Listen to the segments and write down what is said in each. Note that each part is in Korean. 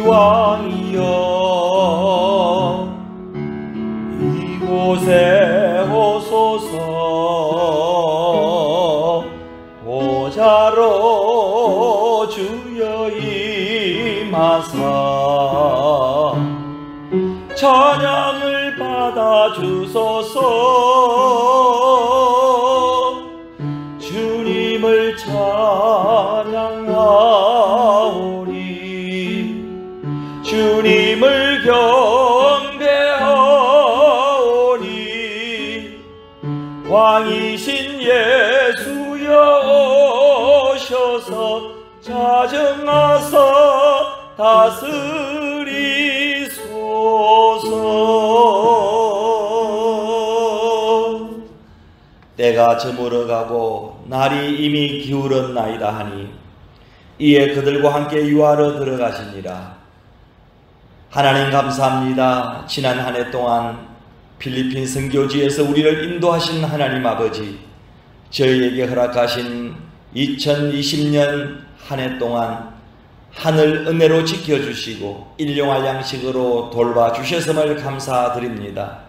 왕이여 이곳에 오소서 보좌로 주여 임하사 찬양을 받아주소서 주님을 찬양하오니 주님을 경배하오니 왕이신 예수여 오셔서 자정하사 다스리소서. 때가 저물어가고 날이 이미 기울었나이다 하니 이에 그들과 함께 유하로 들어가시니라. 하나님 감사합니다. 지난 한 해 동안 필리핀 선교지에서 우리를 인도하신 하나님 아버지, 저희에게 허락하신 2020년 한 해 동안 하늘 은혜로 지켜주시고 일용할 양식으로 돌봐주셨음을 감사드립니다.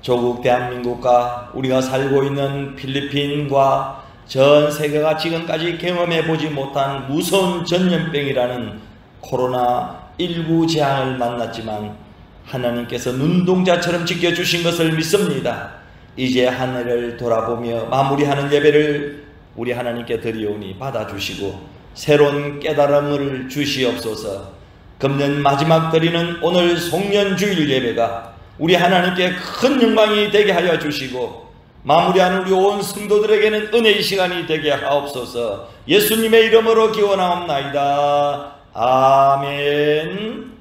조국 대한민국과 우리가 살고 있는 필리핀과 전 세계가 지금까지 경험해보지 못한 무서운 전염병이라는 코로나19 재앙을 만났지만 하나님께서 눈동자처럼 지켜주신 것을 믿습니다. 이제 하늘을 돌아보며 마무리하는 예배를 우리 하나님께 드리오니 받아주시고 새로운 깨달음을 주시옵소서. 금년 마지막 드리는 오늘 송년주일 예배가 우리 하나님께 큰 영광이 되게 하여 주시고 마무리하는 우리 온 성도들에게는 은혜의 시간이 되게 하옵소서. 예수님의 이름으로 기원하옵나이다. 아멘.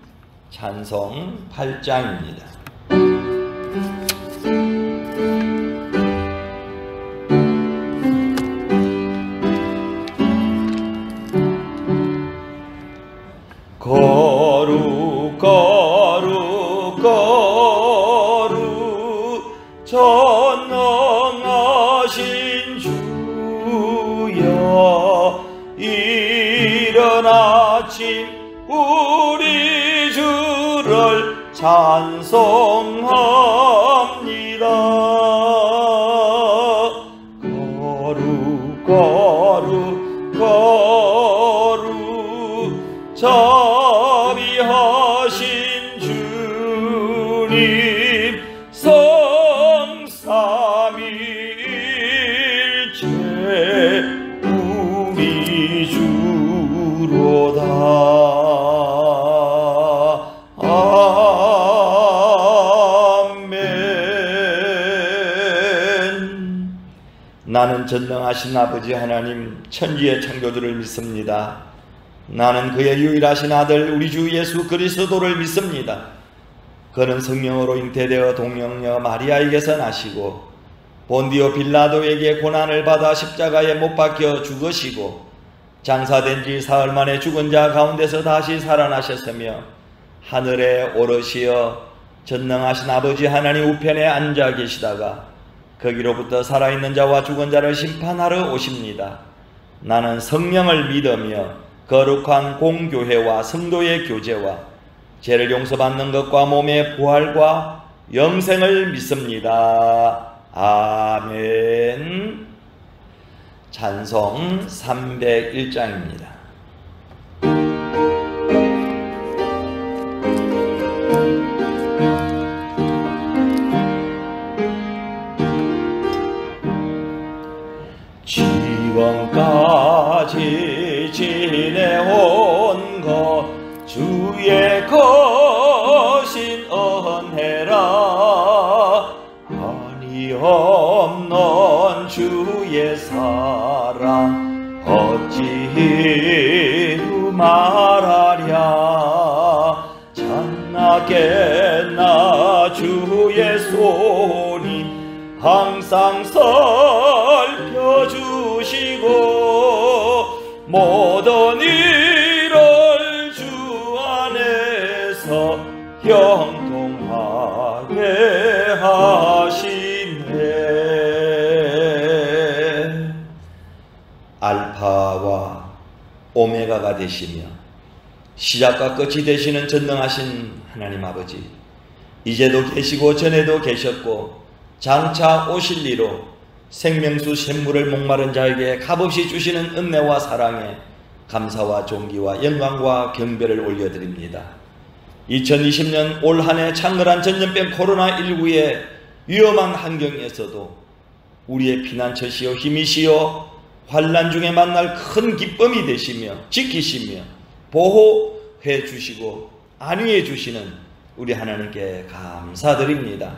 찬송 8장입니다. 거룩 거룩 거룩 전능하신 주여 이른 아침 우리 주를 찬송합니다. 거룩 거룩 거룩 자비하신 주님 성삼위일체 우리 주로다. 아멘. 나는 전능하신 아버지 하나님 천지의 창조주를 믿습니다. 나는 그의 유일하신 아들 우리 주 예수 그리스도를 믿습니다. 그는 성령으로 잉태되어 동정녀 마리아에게서 나시고 본디오 빌라도에게 고난을 받아 십자가에 못 박혀 죽으시고 장사된 지 사흘 만에 죽은 자 가운데서 다시 살아나셨으며 하늘에 오르시어 전능하신 아버지 하나님 우편에 앉아 계시다가 거기로부터 살아있는 자와 죽은 자를 심판하러 오십니다. 나는 성령을 믿으며 거룩한 공교회와 성도의 교제와 죄를 용서받는 것과 몸의 부활과 영생을 믿습니다. 아멘. 찬송 301장입니다. 지금까지 지내온 것 주의 거신 은혜라. 한이 없는 주의 사랑 어찌 말하랴. 찬나게나 주의 손이 항상 살펴주시고 모든 일을 주 안에서 형통하게 하시네. 알파와 오메가가 되시며 시작과 끝이 되시는 전능하신 하나님 아버지, 이제도 계시고 전에도 계셨고 장차 오실 이로 생명수 샘물을 목마른 자에게 값없이 주시는 은혜와 사랑에 감사와 존귀와 영광과 경배를 올려드립니다. 2020년 올 한해 창궐한 전염병 코로나19의 위험한 환경에서도 우리의 피난처시요 힘이시요 환난 중에 만날 큰 기쁨이 되시며 지키시며 보호해 주시고 안위해 주시는 우리 하나님께 감사드립니다.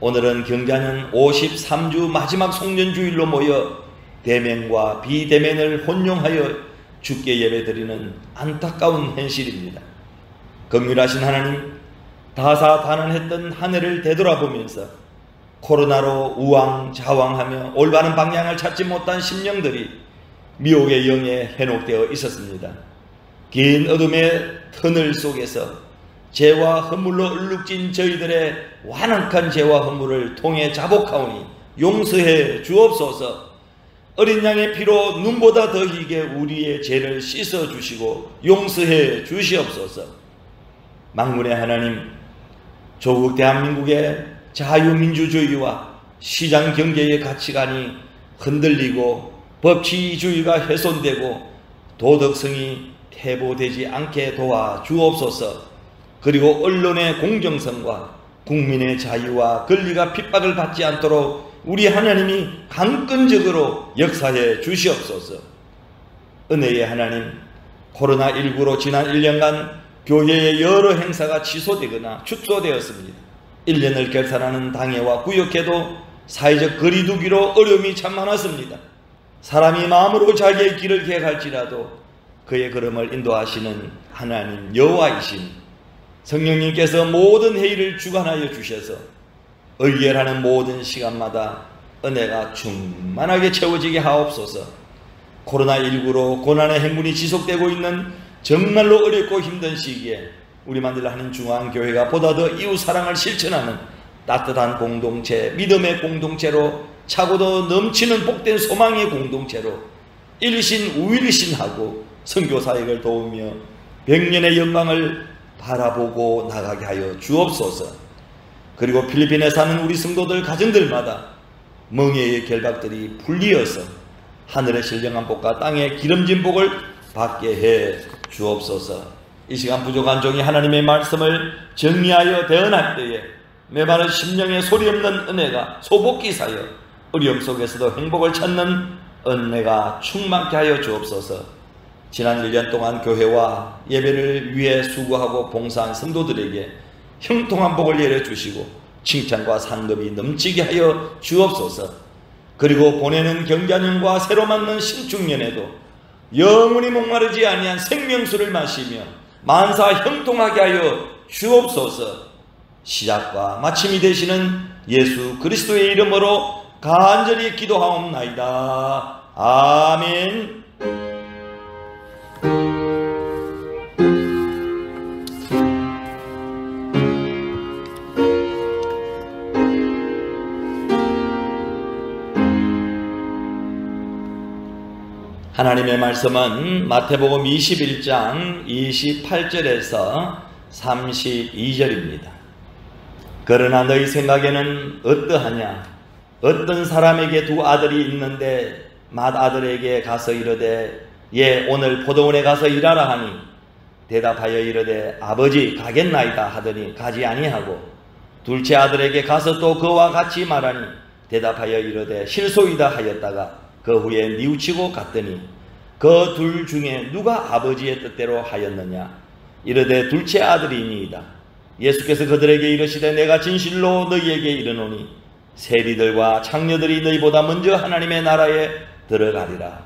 오늘은 경자년 53주 마지막 송년주일로 모여 대면과 비대면을 혼용하여 주께 예배드리는 안타까운 현실입니다. 긍휼하신 하나님, 다사다난했던 한 해를 되돌아보면서 코로나로 우왕좌왕하며 올바른 방향을 찾지 못한 심령들이 미혹의 영에 현혹되어 있었습니다. 긴 어둠의 터널 속에서 죄와 허물로 얼룩진 저희들의 완악한 죄와 허물을 통해 자복하오니 용서해 주옵소서. 어린 양의 피로 눈보다 더 희게 우리의 죄를 씻어주시고 용서해 주시옵소서. 만군의 하나님, 조국 대한민국의 자유민주주의와 시장경제의 가치관이 흔들리고 법치주의가 훼손되고 도덕성이 퇴보되지 않게 도와주옵소서. 그리고 언론의 공정성과 국민의 자유와 권리가 핍박을 받지 않도록 우리 하나님이 강권적으로 역사해 주시옵소서. 은혜의 하나님, 코로나19로 지난 1년간 교회의 여러 행사가 취소되거나 축소되었습니다. 1년을 결산하는 당회와 구역회도 사회적 거리 두기로 어려움이 참 많았습니다. 사람이 마음으로 자기의 길을 계획할지라도 그의 걸음을 인도하시는 하나님 여호와이신 성령님께서 모든 회의를 주관하여 주셔서 의결하는 모든 시간마다 은혜가 충만하게 채워지게 하옵소서. 코로나19로 고난의 행군이 지속되고 있는 정말로 어렵고 힘든 시기에 우리 만들 하는 중앙교회가 보다 더 이웃사랑을 실천하는 따뜻한 공동체, 믿음의 공동체로 차고도 넘치는 복된 소망의 공동체로 일신 우일신하고 선교사역을 도우며 백년의 영광을 바라보고 나가게 하여 주옵소서. 그리고 필리핀에 사는 우리 성도들 가정들마다 멍에의 결박들이 풀리어서 하늘의 신령한 복과 땅의 기름진 복을 받게 해 주옵소서. 이 시간 부족한 종이 하나님의 말씀을 정리하여 대언할 때에 메마른 심령에 소리 없는 은혜가 소복히 사여 어려움 속에서도 행복을 찾는 은혜가 충만케 하여 주옵소서. 지난 1년 동안 교회와 예배를 위해 수고하고 봉사한 성도들에게 형통한 복을 내려주시고 칭찬과 상급이 넘치게 하여 주옵소서. 그리고 보내는 경자년과 새로 맞는 신축년에도 영원히 목마르지 아니한 생명수를 마시며 만사 형통하게 하여 주옵소서. 시작과 마침이 되시는 예수 그리스도의 이름으로 간절히 기도하옵나이다. 아멘. 하나님의 말씀은 마태복음 21장 28절에서 32절입니다. 그러나 너희 생각에는 어떠하냐? 어떤 사람에게 두 아들이 있는데 맏아들에게 가서 이르되 예 오늘 포도원에 가서 일하라 하니 대답하여 이르되 아버지 가겠나이다 하더니 가지 아니하고 둘째 아들에게 가서 또 그와 같이 말하니 대답하여 이르되 실소이다 하였다가 그 후에 뉘우치고 갔더니 그 둘 중에 누가 아버지의 뜻대로 하였느냐? 이르되 둘째 아들이니이다. 예수께서 그들에게 이르시되 내가 진실로 너희에게 이르노니 세리들과 창녀들이 너희보다 먼저 하나님의 나라에 들어가리라.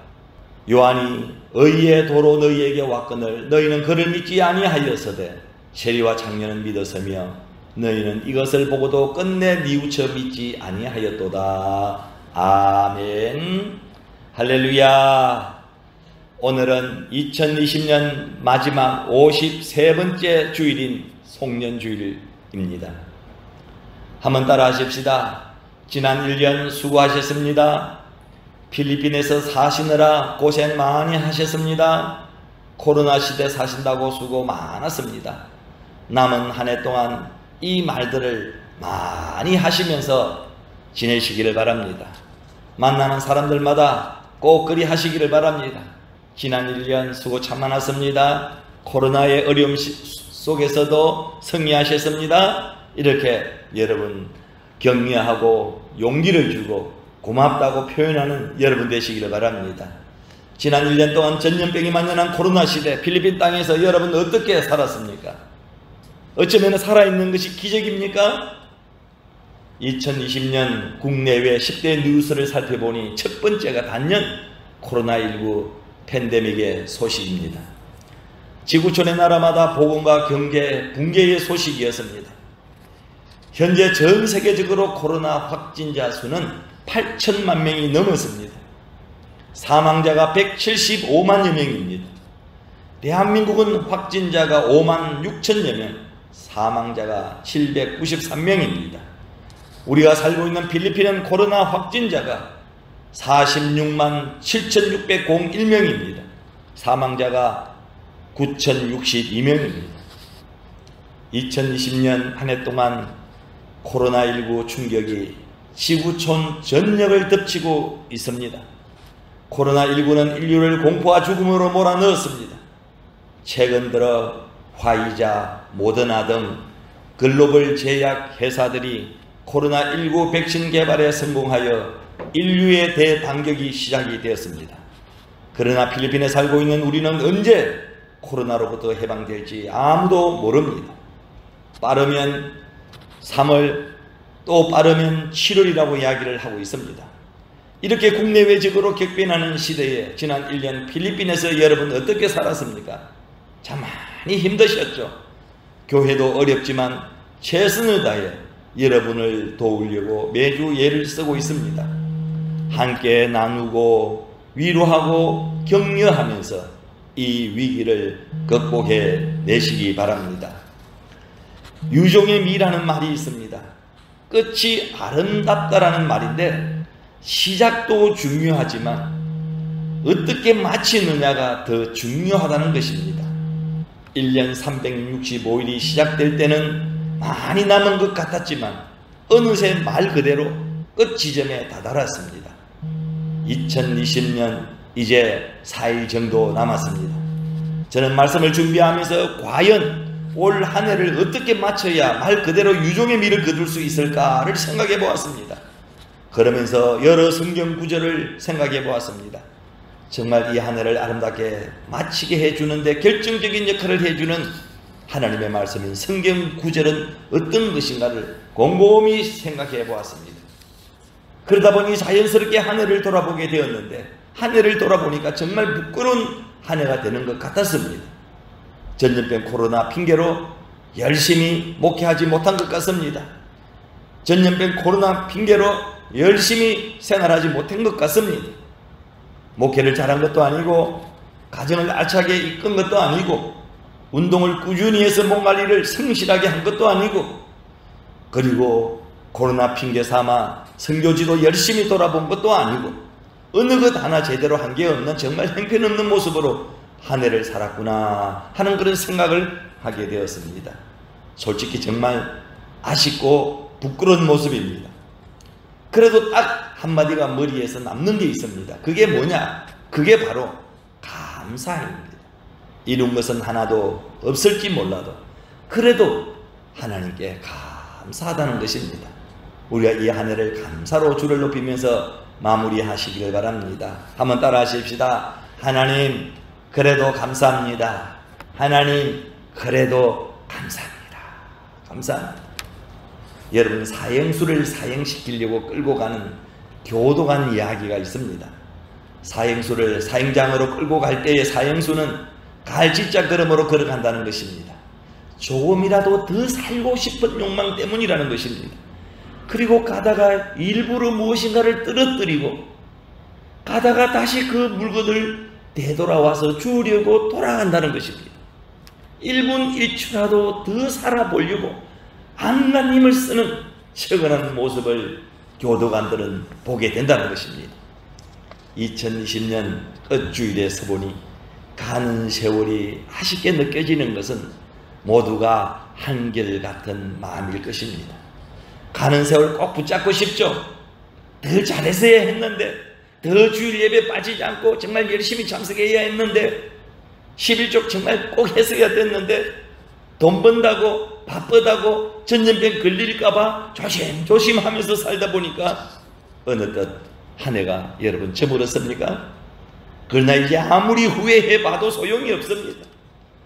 요한이 의의 도로 너희에게 왔거늘 너희는 그를 믿지 아니하였으되 세리와 창녀는 믿었으며 너희는 이것을 보고도 끝내 뉘우쳐 믿지 아니하였도다. 아멘. 할렐루야. 오늘은 2020년 마지막 53번째 주일인 송년주일입니다. 한번 따라 하십시다. 지난 1년 수고하셨습니다. 필리핀에서 사시느라 고생 많이 하셨습니다. 코로나 시대 사신다고 수고 많았습니다. 남은 한 해 동안 이 말들을 많이 하시면서 지내시기를 바랍니다. 만나는 사람들마다 꼭 그리 하시기를 바랍니다. 지난 1년 수고 참 많았습니다. 코로나의 어려움 속에서도 승리하셨습니다. 이렇게 여러분 격려하고 용기를 주고 고맙다고 표현하는 여러분 되시기를 바랍니다. 지난 1년 동안 전염병이 만연한 코로나 시대 필리핀 땅에서 여러분 어떻게 살았습니까? 어쩌면 살아있는 것이 기적입니까? 2020년 국내외 10대 뉴스를 살펴보니 첫 번째가 단연 코로나19 팬데믹의 소식입니다. 지구촌의 나라마다 보건과 경제, 붕괴의 소식이었습니다. 현재 전 세계적으로 코로나 확진자 수는 8천만 명이 넘었습니다. 사망자가 175만여 명입니다. 대한민국은 확진자가 5만 6천여 명, 사망자가 793명입니다. 우리가 살고 있는 필리핀은 코로나 확진자가 46만 7,601명입니다. 사망자가 9,062명입니다. 2020년 한 해 동안 코로나19 충격이 지구촌 전역을 덮치고 있습니다. 코로나19는 인류를 공포와 죽음으로 몰아넣었습니다. 최근 들어 화이자, 모더나 등 글로벌 제약 회사들이 코로나19 백신 개발에 성공하여 인류의 대단격이 시작이 되었습니다. 그러나 필리핀에 살고 있는 우리는 언제 코로나로부터 해방될지 아무도 모릅니다. 빠르면 3월, 또 빠르면 7월이라고 이야기를 하고 있습니다. 이렇게 국내외적으로 격변하는 시대에 지난 1년 필리핀에서 여러분 어떻게 살았습니까? 참 많이 힘드셨죠. 교회도 어렵지만 최선을 다해 여러분을 도우려고 매주 애를 쓰고 있습니다. 함께 나누고 위로하고 격려하면서 이 위기를 극복해 내시기 바랍니다. 유종의 미라는 말이 있습니다. 끝이 아름답다라는 말인데 시작도 중요하지만 어떻게 마치느냐가 더 중요하다는 것입니다. 1년 365일이 시작될 때는 많이 남은 것 같았지만 어느새 말 그대로 끝 지점에 다다랐습니다. 2020년 이제 4일 정도 남았습니다. 저는 말씀을 준비하면서 과연 올 한 해를 어떻게 마쳐야 말 그대로 유종의 미를 거둘 수 있을까를 생각해 보았습니다. 그러면서 여러 성경 구절을 생각해 보았습니다. 정말 이 한 해를 아름답게 마치게 해주는데 결정적인 역할을 해주는 하나님의 말씀인 성경 구절은 어떤 것인가를 곰곰이 생각해 보았습니다. 그러다 보니 자연스럽게 한 해를 돌아보게 되었는데 한 해를 돌아보니까 정말 부끄러운 한 해가 되는 것 같았습니다. 전염병 코로나 핑계로 열심히 목회하지 못한 것 같습니다. 전염병 코로나 핑계로 열심히 생활하지 못한 것 같습니다. 목회를 잘한 것도 아니고 가정을 알차게 이끈 것도 아니고 운동을 꾸준히 해서 몸 관리를 성실하게 한 것도 아니고 그리고 코로나 핑계 삼아 선교지도 열심히 돌아본 것도 아니고 어느 것 하나 제대로 한 게 없는 정말 형편없는 모습으로 한 해를 살았구나 하는 그런 생각을 하게 되었습니다. 솔직히 정말 아쉽고 부끄러운 모습입니다. 그래도 딱 한마디가 머리에서 남는 게 있습니다. 그게 뭐냐? 그게 바로 감사입니다. 이룬 것은 하나도 없을지 몰라도 그래도 하나님께 감사하다는 것입니다. 우리가 이 한 해를 감사로 주를 높이면서 마무리하시기를 바랍니다. 한번 따라 하십시다. 하나님 그래도 감사합니다. 하나님 그래도 감사합니다. 감사합니다. 여러분 사형수를 사형시키려고 끌고 가는 교도관 이야기가 있습니다. 사형수를 사형장으로 끌고 갈 때의 사형수는 갈짓자 걸음으로 걸어간다는 것입니다. 조금이라도 더 살고 싶은 욕망 때문이라는 것입니다. 그리고 가다가 일부러 무엇인가를 떨어뜨리고 가다가 다시 그 물건을 되돌아와서 주우려고 돌아간다는 것입니다. 1분 1초라도 더 살아보려고 안간힘을 쓰는 척은한 모습을 교도관들은 보게 된다는 것입니다. 2020년 끝주일에 서보니 가는 세월이 아쉽게 느껴지는 것은 모두가 한결같은 마음일 것입니다. 가는 세월 꼭 붙잡고 싶죠. 더 잘했어야 했는데, 더 주일 예배 빠지지 않고 정말 열심히 참석해야 했는데, 11조 정말 꼭 했어야 됐는데, 돈 번다고 바쁘다고 전염병 걸릴까봐 조심조심 하면서 살다 보니까 어느덧 한 해가 여러분 저물었습니까? 그러나 이제 아무리 후회해봐도 소용이 없습니다.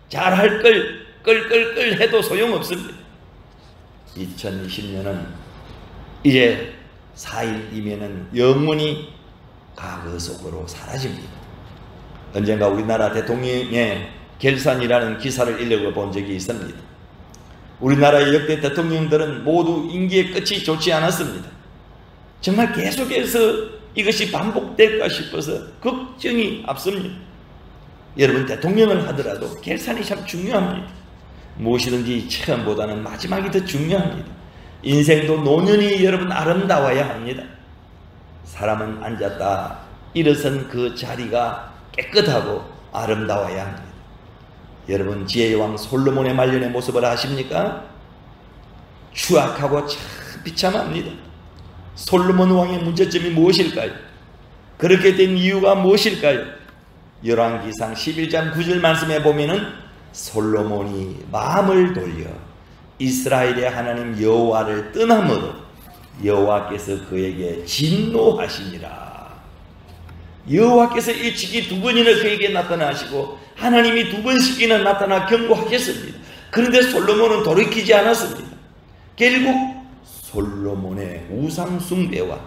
잘할 걸 끌끌끌 해도 소용없습니다. 2020년은 이제 4일이면은 영원히 과거 속으로 사라집니다. 언젠가 우리나라 대통령의 결산이라는 기사를 읽어본 적이 있습니다. 우리나라의 역대 대통령들은 모두 임기의 끝이 좋지 않았습니다. 정말 계속해서 이것이 반복될까 싶어서 걱정이 앞섭니다. 여러분, 대통령을 하더라도 결산이 참 중요합니다. 무엇이든지 처음보다는 마지막이 더 중요합니다. 인생도 노년이 여러분 아름다워야 합니다. 사람은 앉았다 일어선 그 자리가 깨끗하고 아름다워야 합니다. 여러분, 지혜의 왕 솔로몬의 말년의 모습을 아십니까? 추악하고 참 비참합니다. 솔로몬 왕의 문제점이 무엇일까요? 그렇게 된 이유가 무엇일까요? 열왕기상 11장 9절 말씀에 보면은 솔로몬이 마음을 돌려 이스라엘의 하나님 여호와를 떠남으로 여호와께서 그에게 진노하시니라. 여호와께서 일찍이 두 번이나 그에게 나타나시고 하나님이 두 번씩이나 나타나 경고하셨습니다. 그런데 솔로몬은 돌이키지 않았습니다. 결국 솔로몬의 우상 숭배와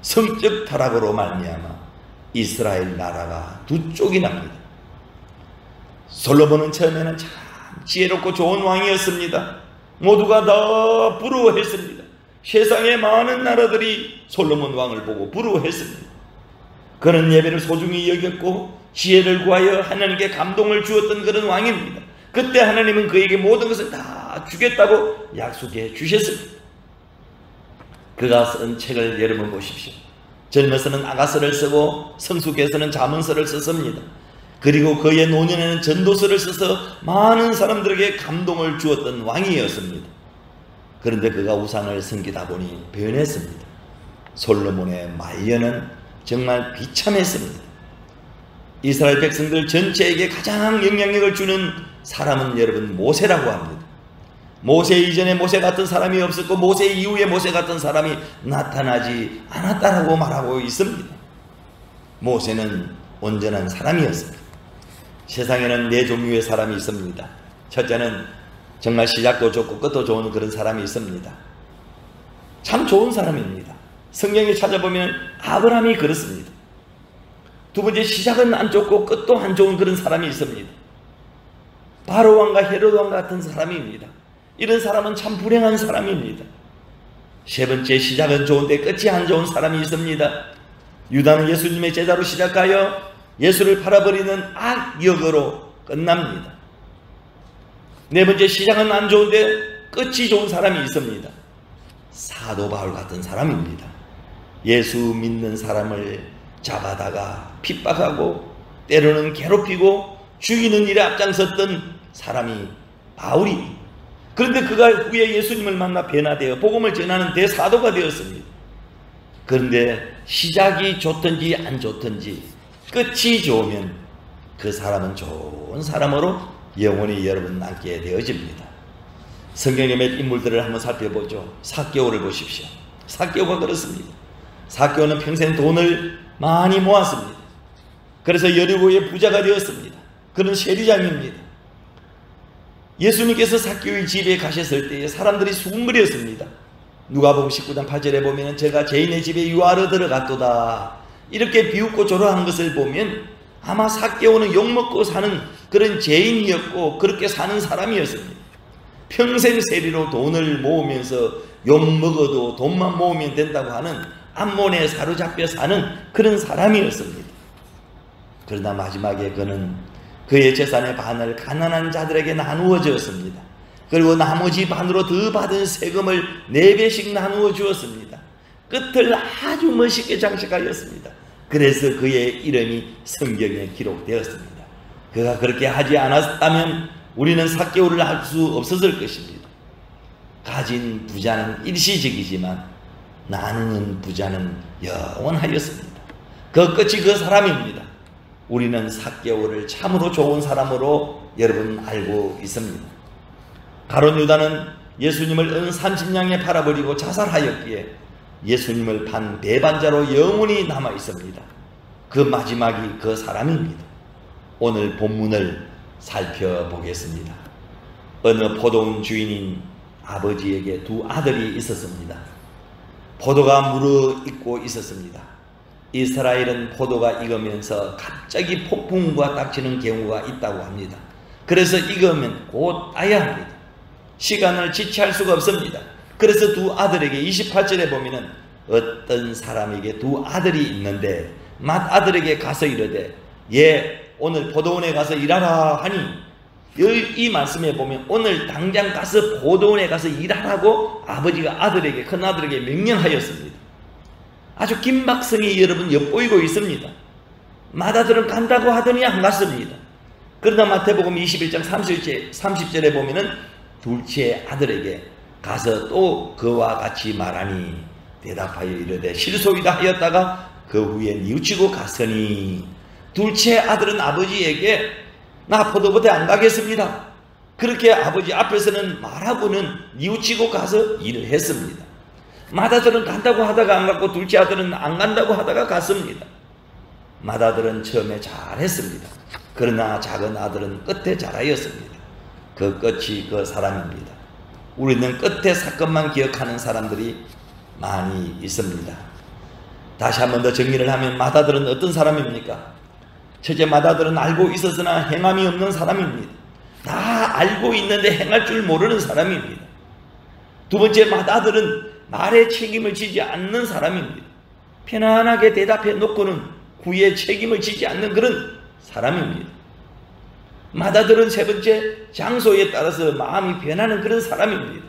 성적 타락으로 말미암아 이스라엘 나라가 두 쪽이 납니다. 솔로몬은 처음에는 참 지혜롭고 좋은 왕이었습니다. 모두가 다 부러워했습니다. 세상의 많은 나라들이 솔로몬 왕을 보고 부러워했습니다. 그는 예배를 소중히 여겼고 지혜를 구하여 하나님께 감동을 주었던 그런 왕입니다. 그때 하나님은 그에게 모든 것을 다 주겠다고 약속해 주셨습니다. 그가 쓴 책을 여러분 보십시오. 젊어서는 아가서를 쓰고 성숙해서는 잠언서를 썼습니다. 그리고 그의 노년에는 전도서를 써서 많은 사람들에게 감동을 주었던 왕이었습니다. 그런데 그가 우상을 섬기다 보니 변했습니다. 솔로몬의 말년은 정말 비참했습니다. 이스라엘 백성들 전체에게 가장 영향력을 주는 사람은 여러분 모세라고 합니다. 모세 이전에 모세 같은 사람이 없었고 모세 이후에 모세 같은 사람이 나타나지 않았다라고 말하고 있습니다. 모세는 온전한 사람이었습니다. 세상에는 네 종류의 사람이 있습니다. 첫째는 정말 시작도 좋고 끝도 좋은 그런 사람이 있습니다. 참 좋은 사람입니다. 성경에 찾아보면 아브라함이 그렇습니다. 두 번째, 시작은 안 좋고 끝도 안 좋은 그런 사람이 있습니다. 바로 왕과 헤롯 왕 같은 사람입니다. 이런 사람은 참 불행한 사람입니다. 세 번째, 시작은 좋은데 끝이 안 좋은 사람이 있습니다. 유다는 예수님의 제자로 시작하여 예수를 팔아버리는 악역으로 끝납니다. 네 번째, 시작은 안 좋은데 끝이 좋은 사람이 있습니다. 사도 바울 같은 사람입니다. 예수 믿는 사람을 잡아다가 핍박하고 때로는 괴롭히고 죽이는 일에 앞장섰던 사람이 바울입니다. 그런데 그가 후에 예수님을 만나 변화되어 복음을 전하는 대사도가 되었습니다. 그런데 시작이 좋든지 안 좋든지 끝이 좋으면 그 사람은 좋은 사람으로 영원히 여러분 남게 되어집니다. 성경의 몇 인물들을 한번 살펴보죠. 삭개오를 보십시오. 삭개오가 그렇습니다. 삭개오는 평생 돈을 많이 모았습니다. 그래서 여리고의 부자가 되었습니다. 그런 세리장입니다. 예수님께서 삭개오의 집에 가셨을 때에 사람들이 수군거렸습니다. 누가복음 19장 8절에 보면 제가 죄인의 집에 유하러 들어갔도다 이렇게 비웃고 조롱한 것을 보면 아마 삭개오는 욕먹고 사는 그런 죄인이었고 그렇게 사는 사람이었습니다. 평생 세리로 돈을 모으면서 욕먹어도 돈만 모으면 된다고 하는 암몬에 사로잡혀 사는 그런 사람이었습니다. 그러나 마지막에 그는 그의 재산의 반을 가난한 자들에게 나누어 주었습니다. 그리고 나머지 반으로 더 받은 세금을 4배씩 나누어 주었습니다. 끝을 아주 멋있게 장식하였습니다. 그래서 그의 이름이 성경에 기록되었습니다. 그가 그렇게 하지 않았다면 우리는 삭개오를 할 수 없었을 것입니다. 가진 부자는 일시적이지만 나누는 부자는 영원하였습니다. 그 끝이 그 사람입니다. 우리는 삭개오를 참으로 좋은 사람으로 여러분 알고 있습니다. 가룟 유다는 예수님을 은 30냥에 팔아버리고 자살하였기에 예수님을 판 배반자로 영원히 남아 있습니다. 그 마지막이 그 사람입니다. 오늘 본문을 살펴보겠습니다. 어느 포도원 주인인 아버지에게 두 아들이 있었습니다. 포도가 무르익고 있었습니다. 이스라엘은 포도가 익으면서 갑자기 폭풍우가 닥치는 경우가 있다고 합니다. 그래서 익으면 곧 따야 합니다. 시간을 지체할 수가 없습니다. 그래서 두 아들에게 28절에 보면은 어떤 사람에게 두 아들이 있는데 맏아들에게 가서 이르되 오늘 포도원에 가서 일하라 하니, 이 말씀에 보면 오늘 당장 가서 포도원에 가서 일하라고 아버지가 아들에게, 큰아들에게 명령하였습니다. 아주 긴박성이 여러분 엿보이고 있습니다. 맏아들은 간다고 하더니 안 갔습니다. 그러나 마태복음 21장 30절에 보면은 둘째 아들에게 가서 또 그와 같이 말하니 대답하여 이르되 실소이다 하였다가 그 후에 뉘우치고 갔으니, 둘째 아들은 아버지에게 나 포도밭에 안 가겠습니다. 그렇게 아버지 앞에서는 말하고는 뉘우치고 가서 일을 했습니다. 맏아들은 간다고 하다가 안 갔고 둘째 아들은 안 간다고 하다가 갔습니다. 맏아들은 처음에 잘했습니다. 그러나 작은 아들은 끝에 잘하였습니다. 그 끝이 그 사람입니다. 우리는 끝에 사건만 기억하는 사람들이 많이 있습니다. 다시 한 번 더 정리를 하면 맏아들은 어떤 사람입니까? 첫째, 맏아들은 알고 있었으나 행함이 없는 사람입니다. 다 알고 있는데 행할 줄 모르는 사람입니다. 두 번째, 맏아들은 말에 책임을 지지 않는 사람입니다. 편안하게 대답해 놓고는 후에 책임을 지지 않는 그런 사람입니다. 맏아들은 세 번째, 장소에 따라서 마음이 변하는 그런 사람입니다.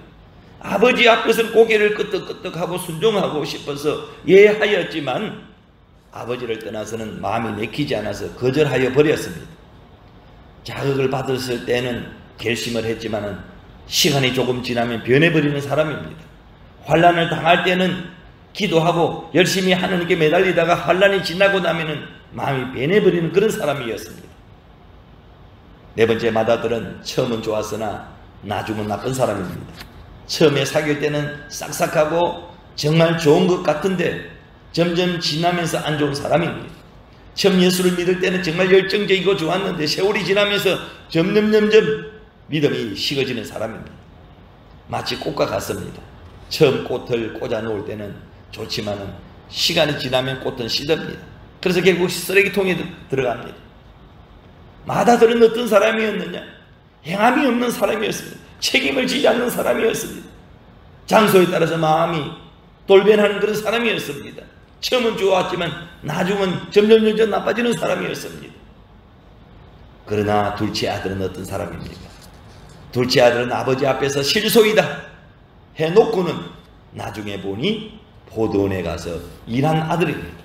아버지 앞에서는 고개를 끄덕끄덕하고 순종하고 싶어서 예하였지만 아버지를 떠나서는 마음이 내키지 않아서 거절하여 버렸습니다. 자극을 받았을 때는 결심을 했지만 시간이 조금 지나면 변해버리는 사람입니다. 환난을 당할 때는 기도하고 열심히 하나님께 매달리다가 환난이 지나고 나면은 마음이 변해버리는 그런 사람이었습니다. 네 번째, 맏아들은 처음은 좋았으나 나중은 나쁜 사람입니다. 처음에 사귈 때는 싹싹하고 정말 좋은 것 같은데 점점 지나면서 안 좋은 사람입니다. 처음 예수를 믿을 때는 정말 열정적이고 좋았는데 세월이 지나면서 점점 믿음이 식어지는 사람입니다. 마치 꽃과 같습니다. 처음 꽃을 꽂아 놓을 때는 좋지만은 시간이 지나면 꽃은 시듭니다. 그래서 결국 쓰레기통에 들어갑니다. 맏아들은 어떤 사람이었느냐? 행함이 없는 사람이었습니다. 책임을 지지 않는 사람이었습니다. 장소에 따라서 마음이 돌변하는 그런 사람이었습니다. 처음은 좋았지만 나중은 점점 나빠지는 사람이었습니다. 그러나 둘째 아들은 어떤 사람입니까? 둘째 아들은 아버지 앞에서 실소이다 해놓고는 나중에 보니 포도원에 가서 일한 아들입니다.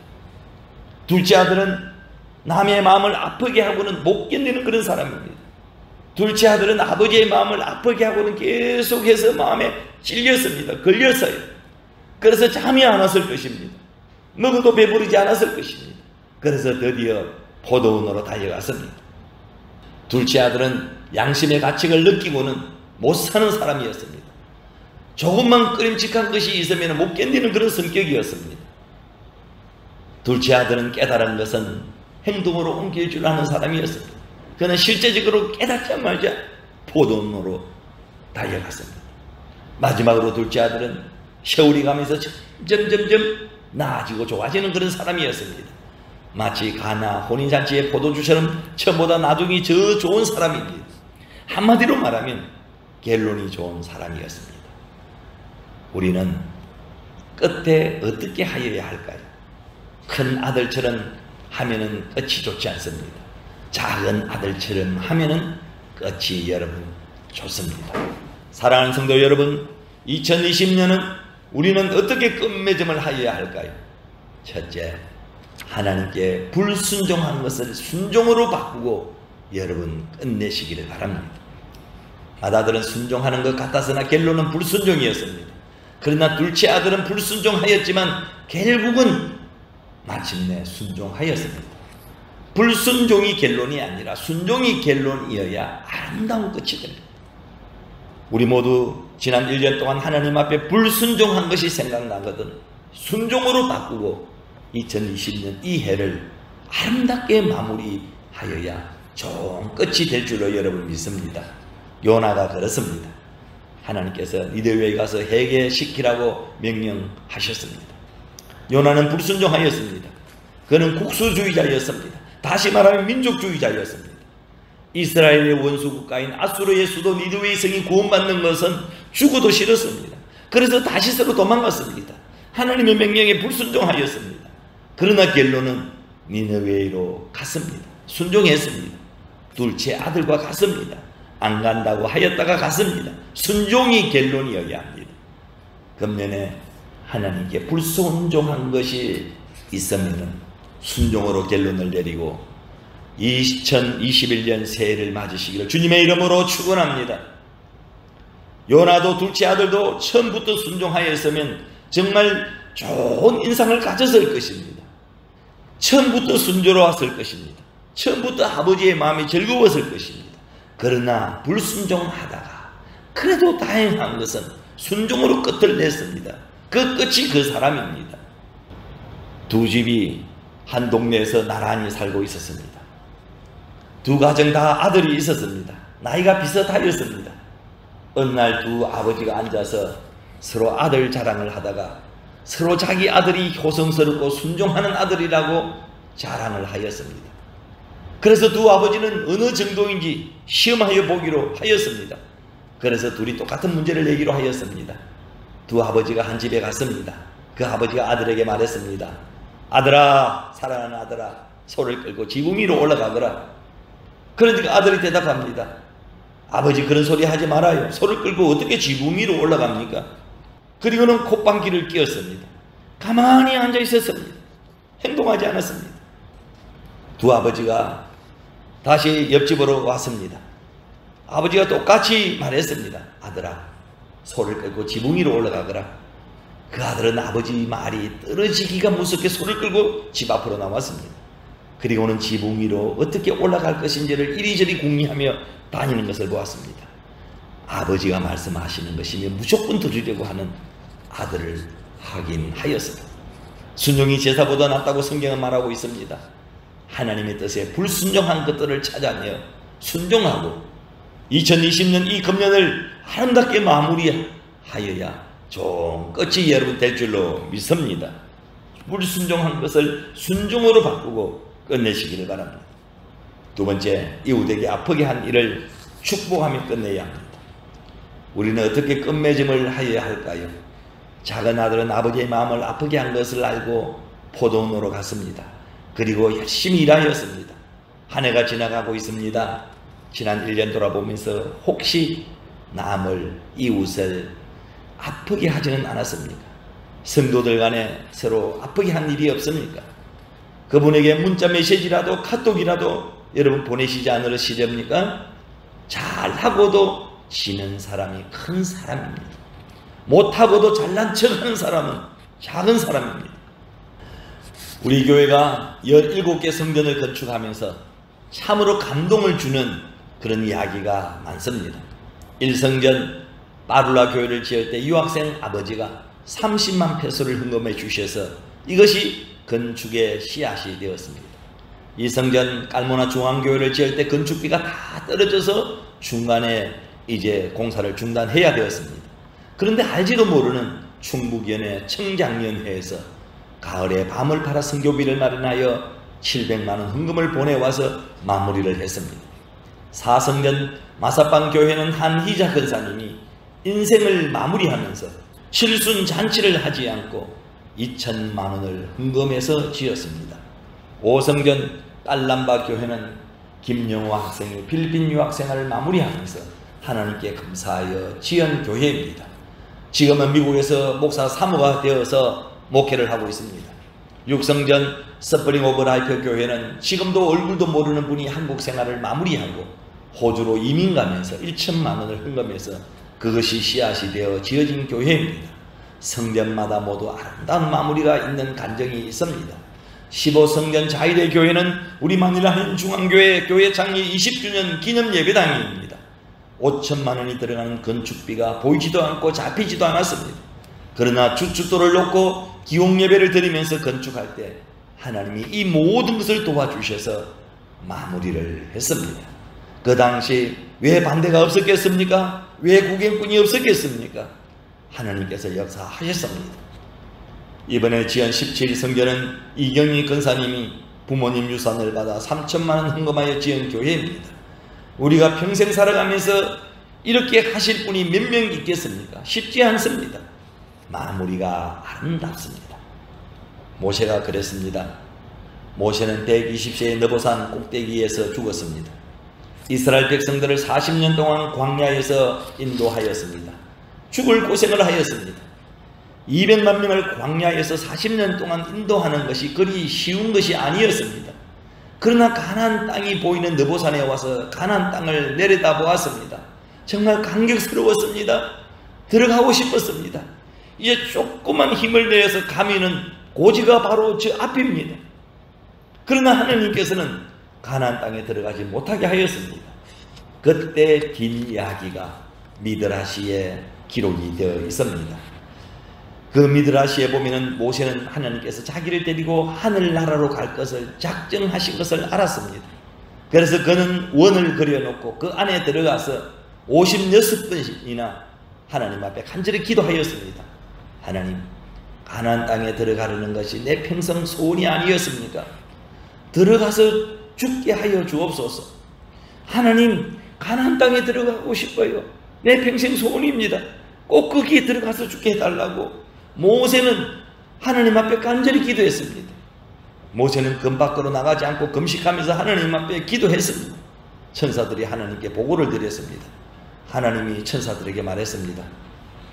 둘째 아들은 남의 마음을 아프게 하고는 못 견디는 그런 사람입니다. 둘째 아들은 아버지의 마음을 아프게 하고는 계속해서 마음에 찔렸습니다. 걸렸어요. 그래서 잠이 안 왔을 것입니다. 먹어도 배부르지 않았을 것입니다. 그래서 드디어 포도원으로 달려갔습니다. 둘째 아들은 양심의 가책을 느끼고는 못 사는 사람이었습니다. 조금만 끄림칙한 것이 있으면 못 견디는 그런 성격이었습니다. 둘째 아들은 깨달은 것은 행동으로 옮겨주려 하는 사람이었습니다. 그는 실제적으로 깨닫자마자 포도원으로 달려갔습니다. 마지막으로 둘째 아들은 세월이 가면서 점점 나아지고 좋아지는 그런 사람이었습니다. 마치 가나 혼인잔치의 포도주처럼 처음보다 나중이 더 좋은 사람입니다. 한마디로 말하면 결론이 좋은 사람이었습니다. 우리는 끝에 어떻게 하여야 할까요? 큰 아들처럼 하면은 끝이 좋지 않습니다. 작은 아들처럼 하면은 끝이 여러분 좋습니다. 사랑하는 성도 여러분, 2020년은 우리는 어떻게 끝맺음을 하여야 할까요? 첫째, 하나님께 불순종한 것을 순종으로 바꾸고 여러분 끝내시기를 바랍니다. 맏아들은 순종하는 것 같았으나 결론은 불순종이었습니다. 그러나 둘째 아들은 불순종하였지만 결국은 마침내 순종하였습니다. 불순종이 결론이 아니라 순종이 결론이어야 아름다운 끝이 됩니다. 우리 모두 지난 1년 동안 하나님 앞에 불순종한 것이 생각나거든 순종으로 바꾸고 2020년 이 해를 아름답게 마무리하여야 좋은 끝이 될 줄로 여러분 믿습니다. 요나가 그렇습니다. 하나님께서 니느웨에 가서 회개시키라고 명령하셨습니다. 요나는 불순종하였습니다. 그는 국수주의자였습니다. 다시 말하면 민족주의자였습니다. 이스라엘의 원수 국가인 아수르의 수도 니느웨의 성이 구원받는 것은 죽어도 싫었습니다. 그래서 다시스로 도망갔습니다. 하나님의 명령에 불순종하였습니다. 그러나 결론은 니느웨로 갔습니다. 순종했습니다. 둘째 아들과 갔습니다. 안 간다고 하였다가 갔습니다. 순종이 결론이어야 합니다. 금년에 하나님께 불순종한 것이 있으면 순종으로 결론을 내리고 2021년 새해를 맞으시기를 주님의 이름으로 축원합니다. 요나도 둘째 아들도 처음부터 순종하였으면 정말 좋은 인상을 가졌을 것입니다. 처음부터 순조로웠을 것입니다. 처음부터 아버지의 마음이 즐거웠을 것입니다. 그러나 불순종하다가 그래도 다행한 것은 순종으로 끝을 냈습니다. 그 끝이 그 사람입니다. 두 집이 한 동네에서 나란히 살고 있었습니다. 두 가정 다 아들이 있었습니다. 나이가 비슷하였습니다. 어느 날 두 아버지가 앉아서 서로 아들 자랑을 하다가 서로 자기 아들이 효성스럽고 순종하는 아들이라고 자랑을 하였습니다. 그래서 두 아버지는 어느 정도인지 시험하여 보기로 하였습니다. 그래서 둘이 똑같은 문제를 내기로 하였습니다. 두 아버지가 한 집에 갔습니다. 그 아버지가 아들에게 말했습니다. 아들아, 사랑하는 아들아, 소를 끌고 지붕 위로 올라가거라. 그러니까 아들이 대답합니다. 아버지, 그런 소리 하지 말아요. 소를 끌고 어떻게 지붕 위로 올라갑니까? 그리고는 콧방귀를 뀌었습니다. 가만히 앉아 있었습니다. 행동하지 않았습니다. 두 아버지가 다시 옆집으로 왔습니다. 아버지가 똑같이 말했습니다. 아들아, 소를 끌고 지붕 위로 올라가거라. 그 아들은 아버지 말이 떨어지기가 무섭게 소를 끌고 집 앞으로 나왔습니다. 그리고는 지붕 위로 어떻게 올라갈 것인지를 이리저리 궁리하며 다니는 것을 보았습니다. 아버지가 말씀하시는 것이면 무조건 들으려고 하는 아들을 확인하였습니다. 순종이 제사보다 낫다고 성경은 말하고 있습니다. 하나님의 뜻에 불순종한 것들을 찾아내어 순종하고 2020년 이 금년을 아름답게 마무리하여야 좋은 끝이 여러분 될 줄로 믿습니다. 불순종한 것을 순종으로 바꾸고 끝내시기를 바랍니다. 두 번째, 이웃에게 아프게 한 일을 축복하며 끝내야 합니다. 우리는 어떻게 끝맺음을 하여야 할까요? 작은 아들은 아버지의 마음을 아프게 한 것을 알고 포도원으로 갔습니다. 그리고 열심히 일하였습니다. 한 해가 지나가고 있습니다. 지난 1년 돌아보면서 혹시 남을, 이웃을 아프게 하지는 않았습니까? 성도들 간에 서로 아프게 한 일이 없습니까? 그분에게 문자 메시지라도 카톡이라도 여러분 보내시지 않으시렵니까? 잘하고도 지는 사람이 큰 사람입니다. 못하고도 잘난 척하는 사람은 작은 사람입니다. 우리 교회가 17개 성전을 건축하면서 참으로 감동을 주는 그런 이야기가 많습니다. 1성전 빠룰라 교회를 지을 때 유학생 아버지가 30만 페소를 헌금해 주셔서 이것이 건축의 씨앗이 되었습니다. 2성전 깔모나 중앙교회를 지을 때 건축비가 다 떨어져서 중간에 이제 공사를 중단해야 되었습니다. 그런데 알지도 모르는 충북연의 청장년회에서 가을에 밤을 팔아 선교비를 마련하여 700만 원 헌금을 보내와서 마무리를 했습니다. 4성전 마사빵 교회는 한희자 권사님이 인생을 마무리하면서 칠순 잔치를 하지 않고 2천만 원을 헌금해서 지었습니다. 5성전 딸람바 교회는 김영호 학생이 필리핀 유학생활을 마무리하면서 하나님께 감사하여 지은 교회입니다. 지금은 미국에서 목사 사모가 되어서 목회를 하고 있습니다. 육성전 스프링 오브 라이프 교회는 지금도 얼굴도 모르는 분이 한국 생활을 마무리하고 호주로 이민 가면서 1천만 원을 헌금해서 그것이 씨앗이 되어 지어진 교회입니다. 성전마다 모두 아름다운 마무리가 있는 간정이 있습니다. 15성전 자일의 교회는 우리 마닐라 한중앙교회 교회 창립 20주년 기념 예배당입니다. 5천만 원이 들어가는 건축비가 보이지도 않고 잡히지도 않았습니다. 그러나 주춧돌을 놓고 기용 예배를 드리면서 건축할 때 하나님이 이 모든 것을 도와주셔서 마무리를 했습니다. 그 당시 왜 반대가 없었겠습니까? 왜 구경꾼이 없었겠습니까? 하나님께서 역사하셨습니다. 이번에 지은 17성전은 이경희 권사님이 부모님 유산을 받아 3천만 원 헌금하여 지은 교회입니다. 우리가 평생 살아가면서 이렇게 하실 분이 몇 명 있겠습니까? 쉽지 않습니다. 마무리가 아름답습니다. 모세가 그랬습니다. 모세는 120세의 느보산 꼭대기에서 죽었습니다. 이스라엘 백성들을 40년 동안 광야에서 인도하였습니다. 죽을 고생을 하였습니다. 200만 명을 광야에서 40년 동안 인도하는 것이 그리 쉬운 것이 아니었습니다. 그러나 가나안 땅이 보이는 느보산에 와서 가나안 땅을 내려다보았습니다. 정말 감격스러웠습니다. 들어가고 싶었습니다. 이제 조그만 힘을 내어서 가면은 고지가 바로 저 앞입니다. 그러나 하나님께서는 가나안 땅에 들어가지 못하게 하였습니다. 그때 뒷이야기가 미드라시에 기록이 되어 있습니다. 그 미드라시에 보면은 모세는 하나님께서 자기를 데리고 하늘나라로 갈 것을 작정하신 것을 알았습니다. 그래서 그는 원을 그려놓고 그 안에 들어가서 56번이나 하나님 앞에 간절히 기도하였습니다. 하나님, 가나안 땅에 들어가려는 것이 내 평생 소원이 아니었습니까? 들어가서 죽게 하여 주옵소서. 하나님, 가나안 땅에 들어가고 싶어요. 내 평생 소원입니다. 꼭 거기에 들어가서 죽게 해달라고 모세는 하나님 앞에 간절히 기도했습니다. 모세는 금 밖으로 나가지 않고 금식하면서 하나님 앞에 기도했습니다. 천사들이 하나님께 보고를 드렸습니다. 하나님이 천사들에게 말했습니다.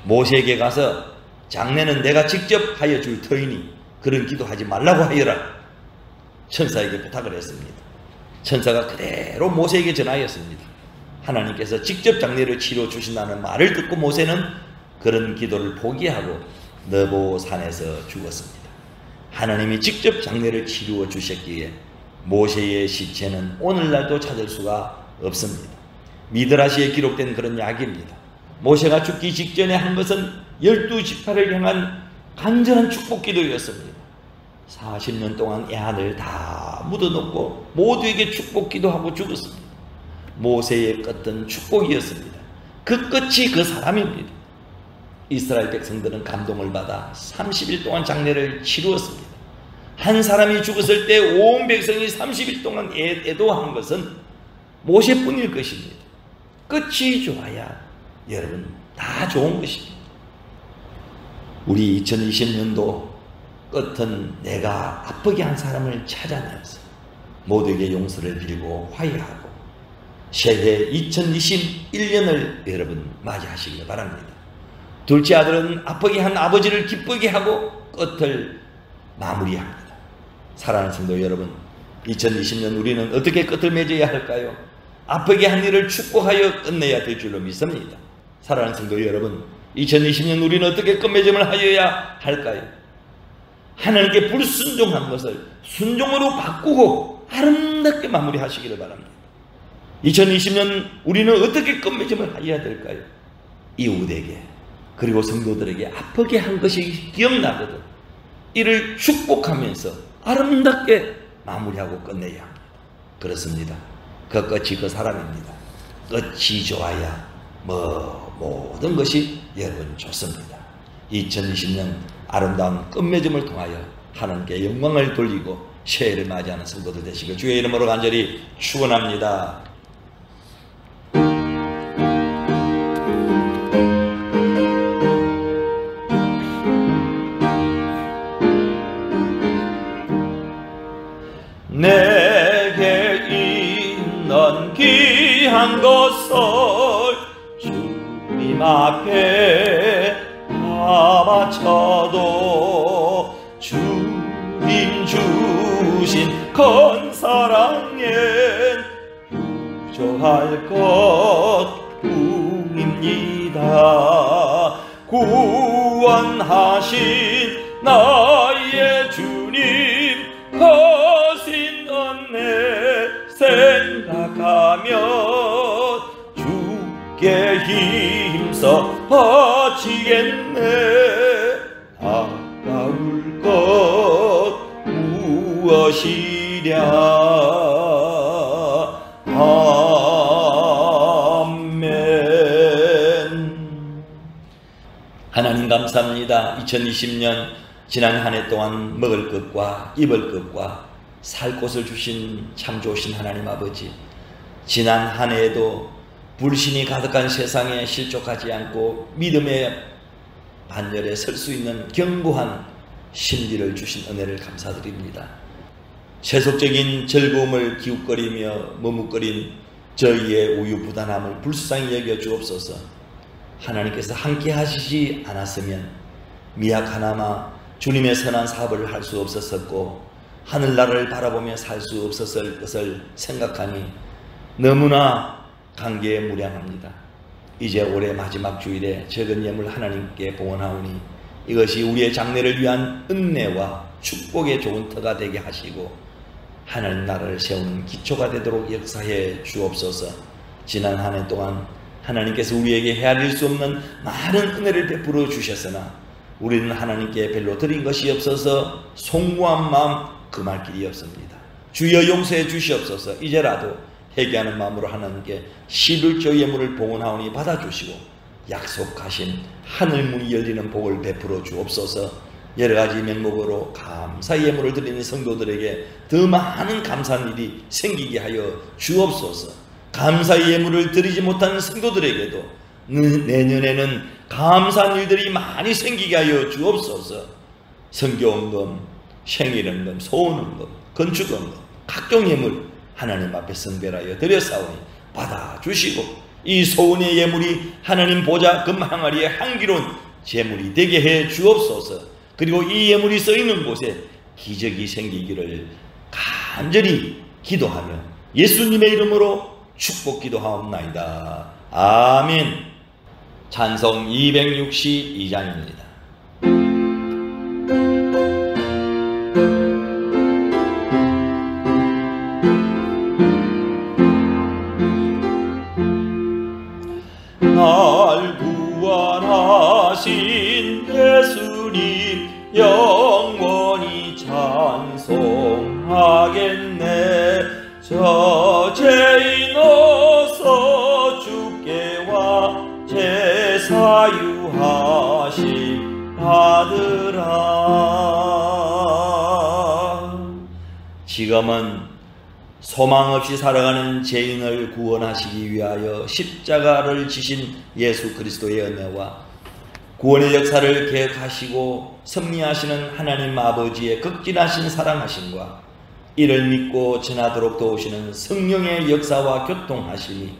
모세에게 가서 장례는 내가 직접 하여 줄 터이니 그런 기도하지 말라고 하여라. 천사에게 부탁을 했습니다. 천사가 그대로 모세에게 전하였습니다. 하나님께서 직접 장례를 치러 주신다는 말을 듣고 모세는 그런 기도를 포기하고 느보산에서 죽었습니다. 하나님이 직접 장례를 치루어 주셨기에 모세의 시체는 오늘날도 찾을 수가 없습니다. 미드라시에 기록된 그런 이야기입니다. 모세가 죽기 직전에 한 것은 12지파를 향한 간절한 축복 기도였습니다. 40년 동안 애한을 다 묻어놓고 모두에게 축복 기도하고 죽었습니다. 모세의 끝은 축복이었습니다. 그 끝이 그 사람입니다. 이스라엘 백성들은 감동을 받아 30일 동안 장례를 치루었습니다. 한 사람이 죽었을 때 온 백성이 30일 동안 애도한 것은 모세뿐일 것입니다. 끝이 좋아야 여러분 다 좋은 것입니다. 우리 2020년도 끝은 내가 아프게 한 사람을 찾아내서 모두에게 용서를 빌고 화해하고 새해 2021년을 여러분 맞이하시길 바랍니다. 둘째 아들은 아프게 한 아버지를 기쁘게 하고 끝을 마무리합니다. 사랑하는 성도 여러분, 2020년 우리는 어떻게 끝을 맺어야 할까요? 아프게 한 일을 축복하여 끝내야 될 줄로 믿습니다. 사랑하는 성도 여러분, 2020년 우리는 어떻게 끝맺음을 하여야 할까요? 하나님께 불순종한 것을 순종으로 바꾸고 아름답게 마무리하시기를 바랍니다. 2020년 우리는 어떻게 끝맺음을 하여야 될까요? 이웃에게 그리고 성도들에게 아프게 한 것이 기억나거든 이를 축복하면서 아름답게 마무리하고 끝내야 합니다. 그렇습니다. 그 끝이 그 사람입니다. 끝이 좋아야 모든 것이 여러분 좋습니다. 2020년 아름다운 끝맺음을 통하여 하나님께 영광을 돌리고 새해를 맞이하는 성도들 되시길 주의 이름으로 간절히 축원합니다. 내게 있는 귀한 것을 주님 앞에 다 바쳐도 주님 큰 사랑엔 유조할 것뿐입니다. 구원하신 나의 주님 거신 은혜 생각하며 주께 힘써 바치겠네. 아까울 것 무엇이랴. 아멘. 하나님 감사합니다. 2020년 지난 한 해 동안 먹을 것과 입을 것과 살 곳을 주신 참 좋으신 하나님 아버지, 지난 한 해에도 불신이 가득한 세상에 실족하지 않고 믿음의 반열에 설 수 있는 견고한 심리를 주신 은혜를 감사드립니다. 세속적인 즐거움을 기웃거리며 머뭇거린 저희의 우유부단함을 불쌍히 여겨 주옵소서. 하나님께서 함께 하시지 않았으면 미약하나마 주님의 선한 사업을 할 수 없었었고 하늘나라를 바라보며 살 수 없었을 것을 생각하니 너무나 감개에 무량합니다. 이제 올해 마지막 주일에 적은 예물 하나님께 봉헌하오니 이것이 우리의 장래를 위한 은혜와 축복의 좋은 터가 되게 하시고 하나님 나라를 세우는 기초가 되도록 역사해 주옵소서. 지난 한 해 동안 하나님께서 우리에게 헤아릴 수 없는 많은 은혜를 베풀어 주셨으나 우리는 하나님께 별로 드린 것이 없어서 송구한 마음 금할 길이 없습니다. 주여 용서해 주시옵소서. 이제라도 회개하는 마음으로 하나님께 11조 예물을 봉헌하오니 받아주시고 약속하신 하늘문이 열리는 복을 베풀어 주옵소서. 여러가지 명목으로 감사 예물을 드리는 성도들에게 더 많은 감사한 일이 생기게 하여 주옵소서. 감사 예물을 드리지 못하는 성도들에게도 내년에는 감사한 일들이 많이 생기게 하여 주옵소서. 선교원금, 생일원금, 소원원금, 건축원금, 각종 예물 하나님 앞에 성별하여 드렸사오니 받아주시고 이 소원의 예물이 하나님 보좌 금항아리의 향기로운 제물이 되게 해 주옵소서. 그리고 이 예물이 써있는 곳에 기적이 생기기를 간절히 기도하며 예수님의 이름으로 축복 기도하옵나이다. 아멘. 찬송 262장입니다. 날 구원하신 예수님 영원히 찬송하겠네. 저 죄인 어서 주께 와 제사유하심 받으라. 지금은 소망 없이 살아가는 죄인을 구원하시기 위하여 십자가를 지신 예수 그리스도의 은혜와 구원의 역사를 계획하시고 섭리하시는 하나님 아버지의 극진하신 사랑하심과 이를 믿고 전하도록 도우시는 성령의 역사와 교통하심이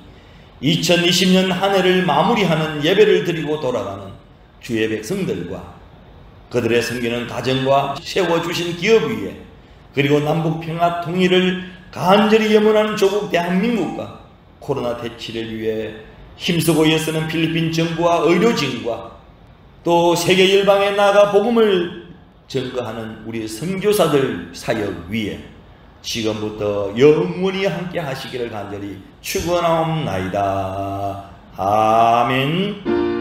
2020년 한 해를 마무리하는 예배를 드리고 돌아가는 주의 백성들과 그들의 섬기는 가정과 세워주신 기업 위에 그리고 남북평화 통일을 간절히 염원하는 조국 대한민국과 코로나 대치를 위해 힘쓰고 애쓰는 필리핀 정부와 의료진과 또 세계 열방에 나가 복음을 전거하는 우리 선교사들 사역 위에 지금부터 영원히 함께 하시기를 간절히 축원하옵나이다. 아멘.